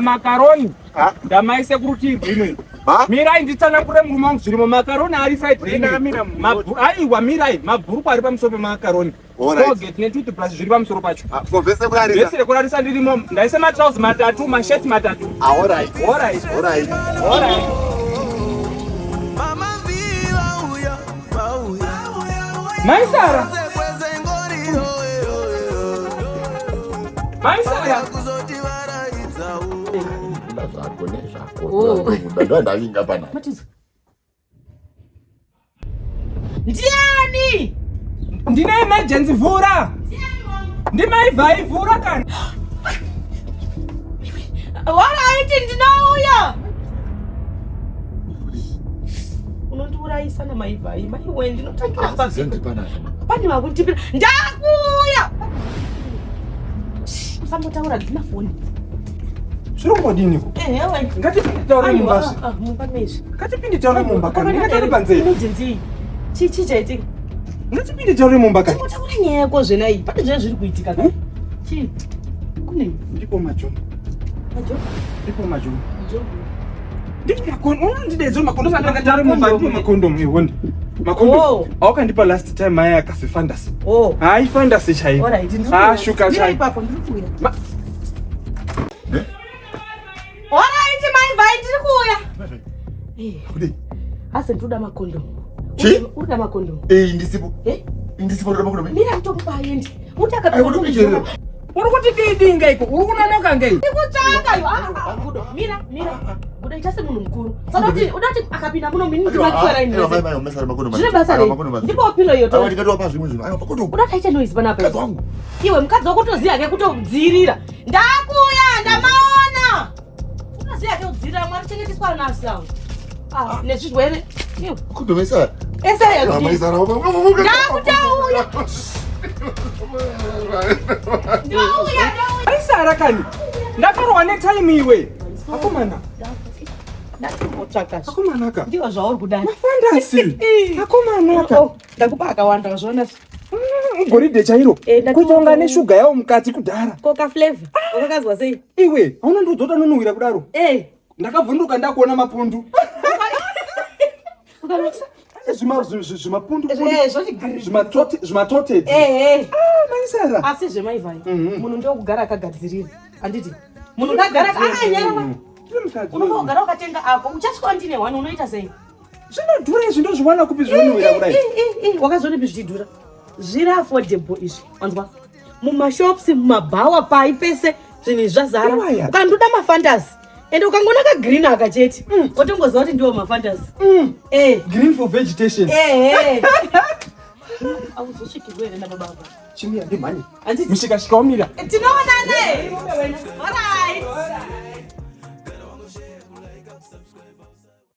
Macaroni. Da mais security bimwe. Mirai nditsana kure murumangu zviri macaroni ari side aiwa mirai mabhuruku ari pamusoro pemacaroni. Colgate netoothbrush zviri pamusoro pacho. Vese kurarisa. Vese kurarisa ndirimo. Ndaise matrousers matatu, masheti matatu. All right. Maisara. Ndiani? Ndine emergency vhura. Ndimaivhai vhura kana. Waraiti ndinouya. Unondiurayisa namaivhai. Maiwe ndinotangira basi. Pani makundipira. Ndakuya. Usambotaura dzimafoni. Zvirongwadiniko? Ewe. Ngatipinde taure mumba. Mumba mezvi. Ngatipinde taure mumba kana. Ngatari panze. Emergency. Chichi chaitika. Ngatipinde taure mumba kana. Taura nyaya yako zvena iyi. Pane zvine zviri kuitika. Chi? Kune ndipo majono. Majono? Ndipo majono. Majono. Ndipo makondo. Unondidedza makondo sandanga taure mumba ndipo makondo mwewoni. Makondo. Awakandipa last time maya akasi fantasy. Hai fantasy chaiyo. Alright. Shuka chaiyo. Ipapo ndikuya. Alright, maivhai ndiri kuya. Kudi. Asi ndoda makondo. Chi? Uda makondo. Ndisipo. Ndisipo ndoda makondo. Mira ntokubayendi. Utakatokuda. Uri kuti kidinga iko? Uri kunonoka ngei? Ndikutsvaka yo. Mira. Buda ita semunhu mukuru. Saka udati akapinda muno mini ndimatsara ini. Zvine basa rei. Ndipo pilo iyo to. Ndikatowa pa zvimwe zvinhu. Ayo makondo. Udati aita noise panapa. Mukadzi wangu. Iwe mukadzi wako kutoziya ke kutodzirira. Ndakuya ndamaona. Unoziya ke kudzirira mwari chengetiswa nasi awo. Nezvirwere. Iwe. Kudomesa. Esa ya. Amaizara oba. Ndakutauya. Ndauya. Aisara kani. Ndakarwa netime iwe. Akomana. Ndakutsvaka. Akomana ka. Ndiwa zvauri kudani. Fantasy. Akomana ka. Ndakupa akawanda wazviona. Goridhe chairo. Kutonga neshuga yawo mukati kudhara. Coca flavor. Wakazwa sei? Iwe, hauna ndodzota nonuhwira kudaro. Ndakavhunduka ndakuona mapundu. Ukarasa? Zvimapundu. Zvimatotted. Maisara. Asi zvemaivhai. Munhu ndokugara akagadzirira. Handiti. Munhu ngagara akanyarara. Unogara ukatenga ako. Uchasvika ndine wani unoita sei? Zvinodhura izvi ndozviwana kupi zvinonhuhwira kudai. Wakazviona zvichidhura. Zviri affordable izvi. Wanzwa? Mumashops, mumabhawa pai pese zvinhu zvazara. Ukandoda mafantasy. Ende ukangona ka green akacheti. Wotongoziva kuti ndiwo mafantasy. Green for vegetation. Auzosvikirwe ere nababa vako. Chimira ndimhani. Mishika shika umira. Tinoonana. Alright.